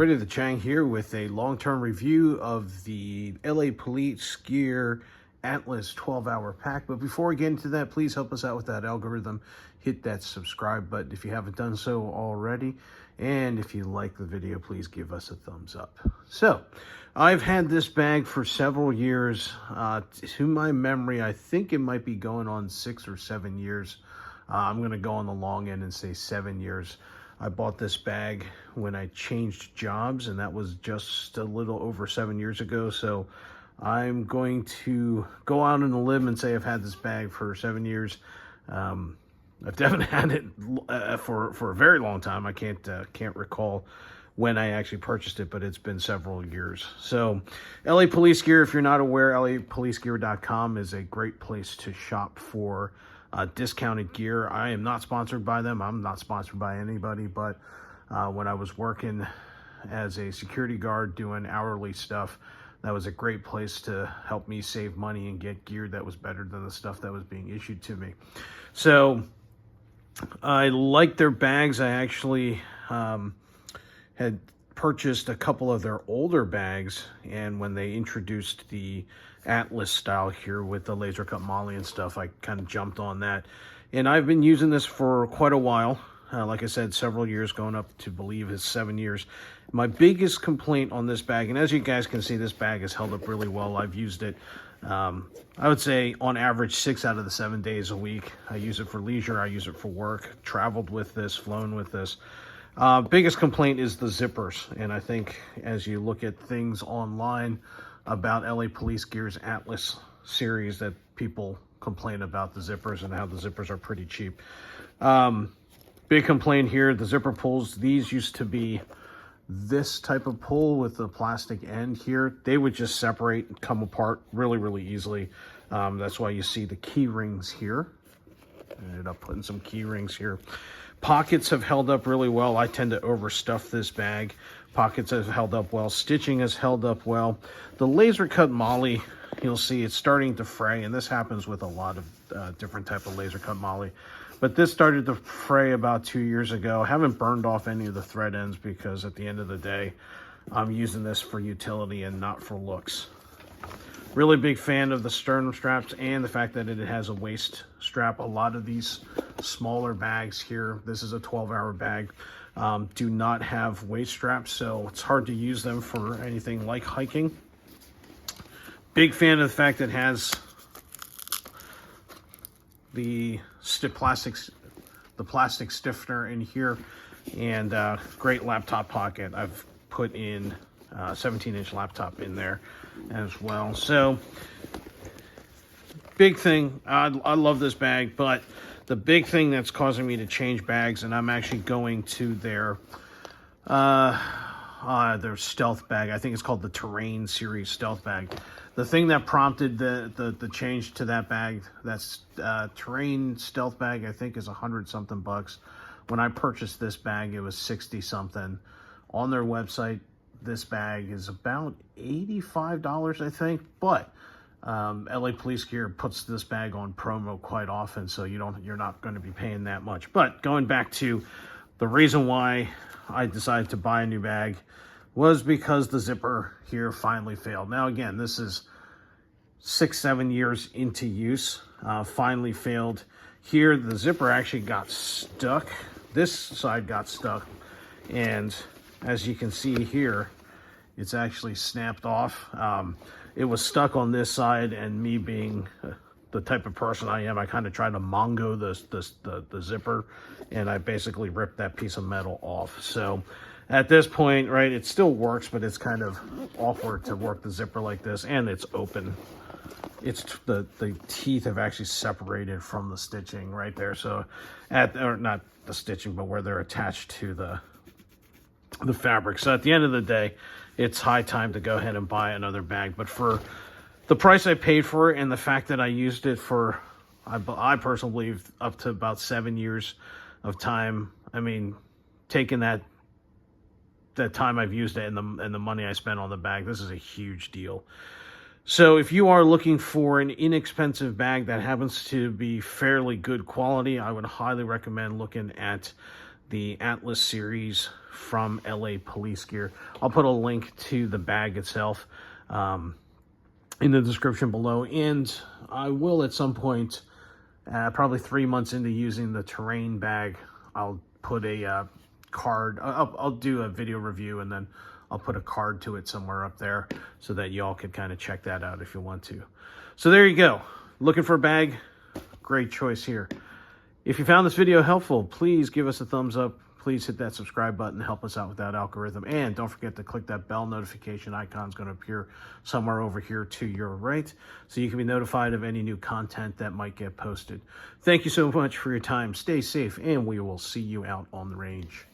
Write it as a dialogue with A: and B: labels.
A: everybody, the Chang here with a long-term review of the LA Police Gear Atlas 12-hour pack. But before we get into that, please help us out with that algorithm. Hit that subscribe button if you haven't done so already. And if you like the video, please give us a thumbs up. So, I've had this bag for several years. To my memory, I think it might be going on 6 or 7 years. I'm going to go on the long end and say 7 years. I bought this bag when I changed jobs, and that was just a little over 7 years ago. So I'm going to go out on a limb and say I've had this bag for 7 years. I've definitely had it for a very long time. I can't recall when I actually purchased it, but it's been several years. So LA Police Gear, if you're not aware, LAPoliceGear.com is a great place to shop for discounted gear. I am not sponsored by them. I'm not sponsored by anybody, but when I was working as a security guard doing hourly stuff, that was a great place to help me save money and get gear that was better than the stuff that was being issued to me. So I like their bags. I actually had purchased a couple of their older bags, and when they introduced the Atlas style here with the laser cut MOLLE and stuff, I kind of jumped on that. And I've been using this for quite a while. Like I said, several years, going up to believe is 7 years. My biggest complaint on this bag, and as you guys can see, this bag has held up really well. I've used it, I would say on average 6 out of the 7 days a week. I use it for leisure, I use it for work, traveled with this, flown with this. Biggest complaint is the zippers, and I think as you look at things online about LA Police Gear's Atlas series, that people complain about the zippers and how the zippers are pretty cheap. Big complaint here, the zipper pulls. These used to be this type of pull with the plastic end here. They would just separate and come apart really easily. That's why you see the key rings here. I ended up putting some key rings here. Pockets have held up really well. I tend to overstuff this bag. Pockets have held up well. Stitching has held up well. The laser cut MOLLE, you'll see it's starting to fray, and this happens with a lot of different type of laser cut MOLLE. But this started to fray about 2 years ago. I haven't burned off any of the thread ends because at the end of the day, I'm using this for utility and not for looks. Really big fan of the sternum straps and the fact that it has a waist strap. A lot of these smaller bags here, this is a 12-hour bag, do not have waist straps, so it's hard to use them for anything like hiking. Big fan of the fact that it has the plastic stiffener in here, and great laptop pocket. I've put in 17-inch laptop in there as well. So big thing, I love this bag, but the big thing that's causing me to change bags, and I'm actually going to their stealth bag. I think it's called the Terrain series stealth bag. The thing that prompted the change to that bag, that's Terrain stealth bag, I think is $100-something bucks. When I purchased this bag, it was 60-something. On their website, this bag is about $85, I think, but LA Police Gear puts this bag on promo quite often, so you're not going to be paying that much. But going back to the reason why I decided to buy a new bag was because the zipper here finally failed. Now again, this is 6-7 years into use, finally failed. Here the zipper actually got stuck. This side got stuck, and as you can see here, it's actually snapped off. It was stuck on this side, and me being the type of person I am, I kind of tried to Mongo the zipper, and I basically ripped that piece of metal off. So at this point, right, it still works, but it's kind of awkward to work the zipper like this, and it's open. It's the teeth have actually separated from the stitching right there. So or not the stitching, but where they're attached to the fabric. So at the end of the day, it's high time to go ahead and buy another bag. But for the price I paid for it and the fact that I used it for, I personally believe, up to about 7 years of time, I mean, taking that time I've used it and the money I spent on the bag, this is a huge deal. So if you are looking for an inexpensive bag that happens to be fairly good quality, I would highly recommend looking at the Atlas series from LA Police Gear. I'll put a link to the bag itself in the description below, and I will at some point, probably 3 months into using the terrain bag, I'll put a card. I'll do a video review, and then I'll put a card to it somewhere up there so that y'all can kind of check that out if you want to. So there you go. Looking for a bag? Great choice here. If you found this video helpful, please give us a thumbs up. Please hit that subscribe button to help us out with that algorithm. And don't forget to click that bell notification icon. It's going to appear somewhere over here to your right, so you can be notified of any new content that might get posted. Thank you so much for your time. Stay safe, and we will see you out on the range.